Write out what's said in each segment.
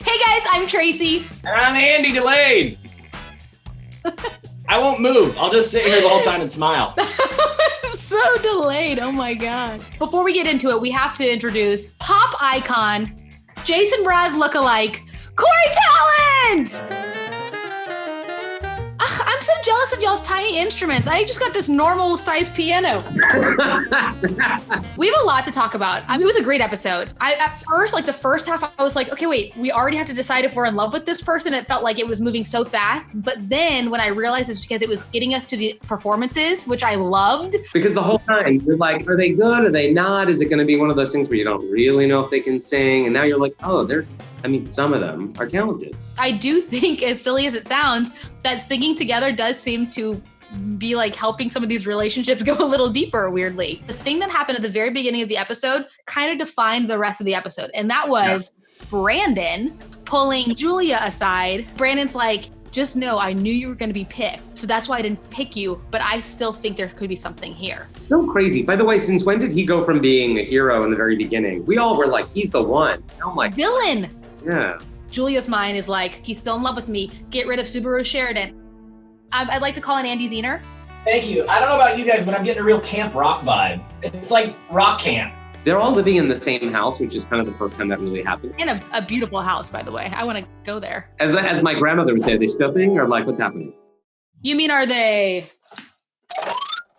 Hey guys, I'm Tracy. And I'm Andy Delayed. I won't move. I'll just sit here the whole time and smile. So delayed. Oh my God. Before we get into it, we have to introduce pop icon, Jason Mraz lookalike, Corey Pallant. I'm so jealous of y'all's tiny instruments. I just got this normal size piano. We have a lot to talk about. It was a great episode. At first, the first half, I was like, okay, wait, we already have to decide if we're in love with this person. It felt like it was moving so fast. But then when I realized it's because it was getting us to the performances, which I loved. Because the whole time you're like, are they good? Are they not? Is it going to be one of those things where you don't really know if they can sing? And now you're like, oh, some of them are talented. I do think, as silly as it sounds, that singing together does seem to be helping some of these relationships go a little deeper, weirdly. The thing that happened at the very beginning of the episode kind of defined the rest of the episode. And that was Brandon pulling Julia aside. Brandon's like, just know I knew you were going to be picked. So that's why I didn't pick you. But I still think there could be something here. So crazy. By the way, since when did he go from being a hero in the very beginning? We all were like, he's the one. I'm like, villain. Yeah. Julia's mind is like, he's still in love with me. Get rid of Subaru Sheridan. I'd like to call in Andy Zener. Thank you. I don't know about you guys, but I'm getting a real camp rock vibe. It's like rock camp. They're all living in the same house, which is kind of the first time that really happened. And a beautiful house, by the way. I want to go there. As my grandmother would say, are they stuffing or what's happening? You mean, are they?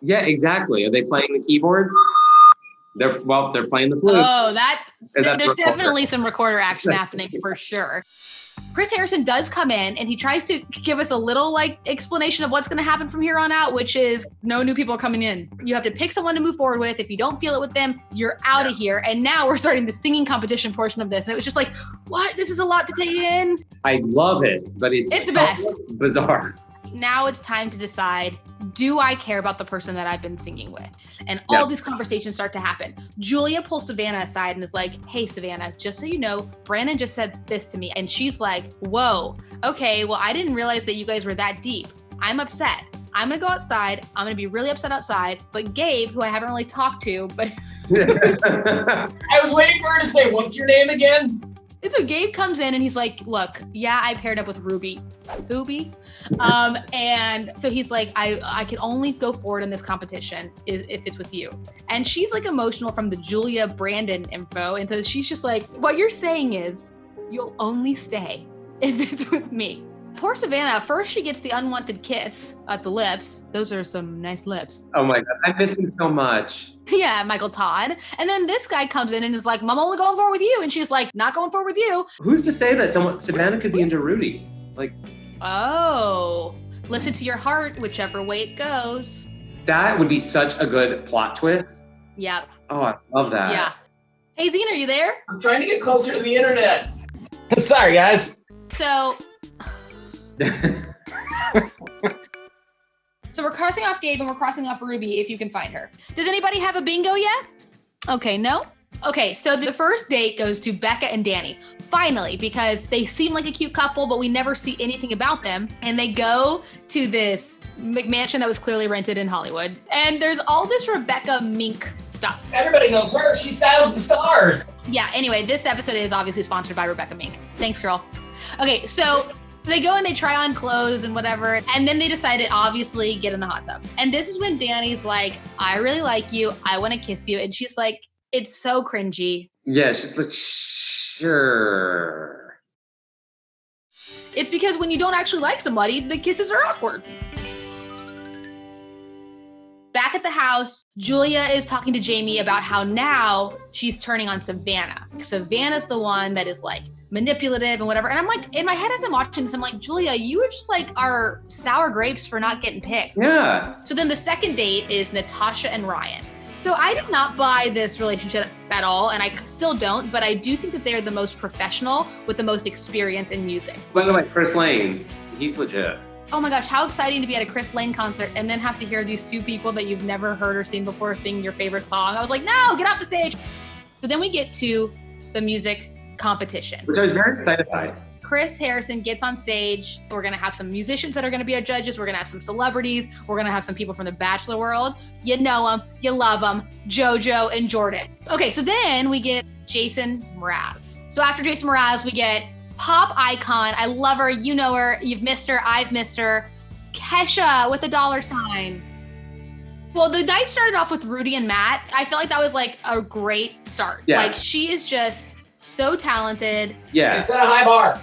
Yeah, exactly. Are they playing the keyboards? They're playing the flute. Oh, there's definitely some recorder action happening for sure. Chris Harrison does come in and he tries to give us a little explanation of what's going to happen from here on out, which is no new people coming in. You have to pick someone to move forward with. If you don't feel it with them, you're out of here. And now we're starting the singing competition portion of this. And it was just like, what? This is a lot to take in. I love it, but it's the best. Bizarre. Now it's time to decide, do I care about the person that I've been singing with? And all these conversations start to happen. Julia pulls Savannah aside and is like, hey, Savannah, just so you know, Brandon just said this to me. And she's like, whoa, okay, well, I didn't realize that you guys were that deep. I'm upset. I'm going to go outside. I'm going to be really upset outside. But Gabe, who I haven't really talked to, but I was waiting for her to say, what's your name again? And so Gabe comes in and he's like, look, I paired up with Ruby. And so he's like, I can only go forward in this competition if it's with you. And she's emotional from the Julia Brandon info. And so she's just like, what you're saying is you'll only stay if it's with me. Poor Savannah, first she gets the unwanted kiss at the lips. Those are some nice lips. Oh my God, I miss him so much. Yeah, Michael Todd. And then this guy comes in and is like, Mom, only going forward with you. And she's like, not going forward with you. Who's to say that Savannah could be into Rudy? Oh, listen to your heart, whichever way it goes. That would be such a good plot twist. Yep. Oh, I love that. Yeah. Hey, Zine, are you there? I'm trying to get closer to the internet. Sorry, guys. So we're crossing off Gabe and we're crossing off Ruby if you can find her. Does anybody have a bingo yet? Okay, no? Okay, so the first date goes to Becca and Danny. Finally, because they seem like a cute couple, but we never see anything about them. And they go to this McMansion that was clearly rented in Hollywood. And there's all this Rebecca Mink stuff. Everybody knows her. She styles the stars. Yeah, anyway, this episode is obviously sponsored by Rebecca Mink. Thanks, girl. Okay, so they go and they try on clothes and whatever, and then they decide to obviously get in the hot tub. And this is when Danny's like, I really like you. I want to kiss you. And she's like, it's so cringy. Yeah, she's like, sure. It's because when you don't actually like somebody, the kisses are awkward. Back at the house, Julia is talking to Jamie about how now she's turning on Savannah. Savannah's the one that is manipulative and whatever. And I'm like, in my head as I'm watching this, I'm like, Julia, you were just our sour grapes for not getting picked. Yeah. So then the second date is Natasha and Ryan. So I did not buy this relationship at all, and I still don't, but I do think that they're the most professional with the most experience in music. By the way, Chris Lane, he's legit. Oh my gosh, how exciting to be at a Chris Lane concert and then have to hear these two people that you've never heard or seen before sing your favorite song. I was like, no, get off the stage. So then we get to the music competition, which I was very excited by. Chris Harrison gets on stage. We're going to have some musicians that are going to be our judges. We're going to have some celebrities. We're going to have some people from the Bachelor world. You know them, you love them, JoJo and Jordan. Okay, so then we get Jason Mraz. So after Jason Mraz, we get Pop icon. I love her. You know her. You've missed her. I've missed her. Kesha with a $. Well, the night started off with Rudy and Matt. I feel like that was like a great start. Yeah. Like she is just so talented. Yeah. They set a high bar.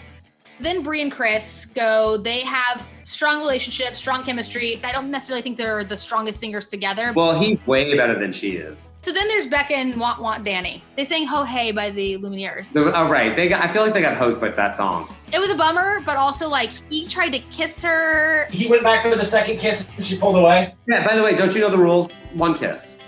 Then Bree and Chris go. They have strong relationships, strong chemistry. I don't necessarily think they're the strongest singers together. Well, he's way better than she is. So then there's Becca and Want Danny. They sang Ho Hey by the Lumineers. So, oh, right. I feel like they got hosed by that song. It was a bummer, but also like he tried to kiss her. He went back for the second kiss and she pulled away. Yeah, by the way, don't you know the rules? One kiss.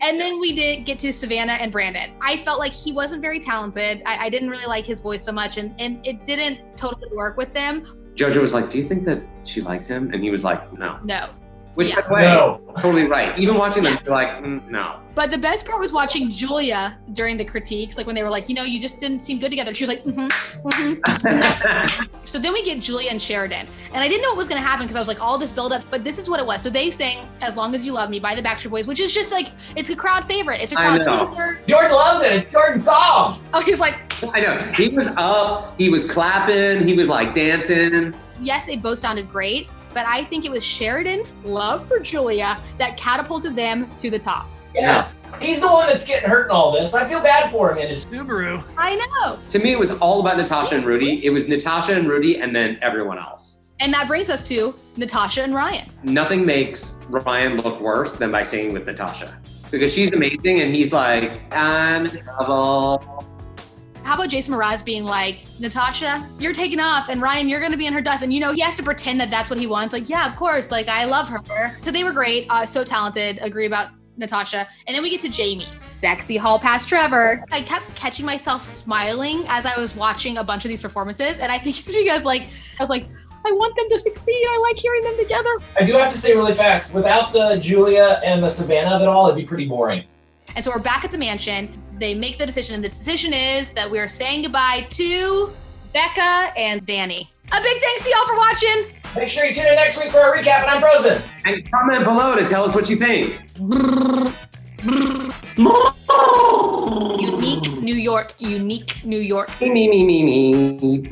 And then we did get to Savannah and Brandon. I felt like he wasn't very talented. I didn't really like his voice so much, and it didn't totally work with them. JoJo was like, do you think that she likes him? And he was like, no. No. Which, Yeah. by the way, No. totally right. Even watching them, Yeah. you're like, no. But the best part was watching Julia during the critiques, like when they were like, you just didn't seem good together. She was like, So then we get Julia and Sheridan. And I didn't know what was going to happen because I was like, all this buildup, but this is what it was. So they sang As Long As You Love Me by the Backstreet Boys, which is just like, it's a crowd favorite. It's a I crowd know. pleaser. Jordan loves it. It's Jordan's song. Oh, he was like, I know. He was up, he was clapping, he was like dancing. yes, they both sounded great, but I think it was Sheridan's love for Julia that catapulted them to the top. Yes. He's the one that's getting hurt in all this. I feel bad for him in his Subaru. I know. To me, it was all about Natasha and Rudy. It was Natasha and Rudy and then everyone else. And that brings us to Natasha and Ryan. Nothing makes Ryan look worse than by singing with Natasha. Because she's amazing and he's like, I'm in trouble. How about Jason Mraz being like, Natasha, you're taking off, and Ryan, you're gonna be in her dust. And he has to pretend that that's what he wants. Like, yeah, of course, like I love her. So they were great, so talented, agree about Natasha. And then we get to Jamie, sexy hall pass Trevor. I kept catching myself smiling as I was watching a bunch of these performances. And I think it's because I was like, I want them to succeed. I like hearing them together. I do have to say really fast, without the Julia and the Savannah of it all, it'd be pretty boring. And so we're back at the mansion. They make the decision, and the decision is that we are saying goodbye to Becca and Danny. A big thanks to y'all for watching. Make sure you tune in next week for our recap, and I'm Frozen. And comment below to tell us what you think. Unique New York, unique New York. Me.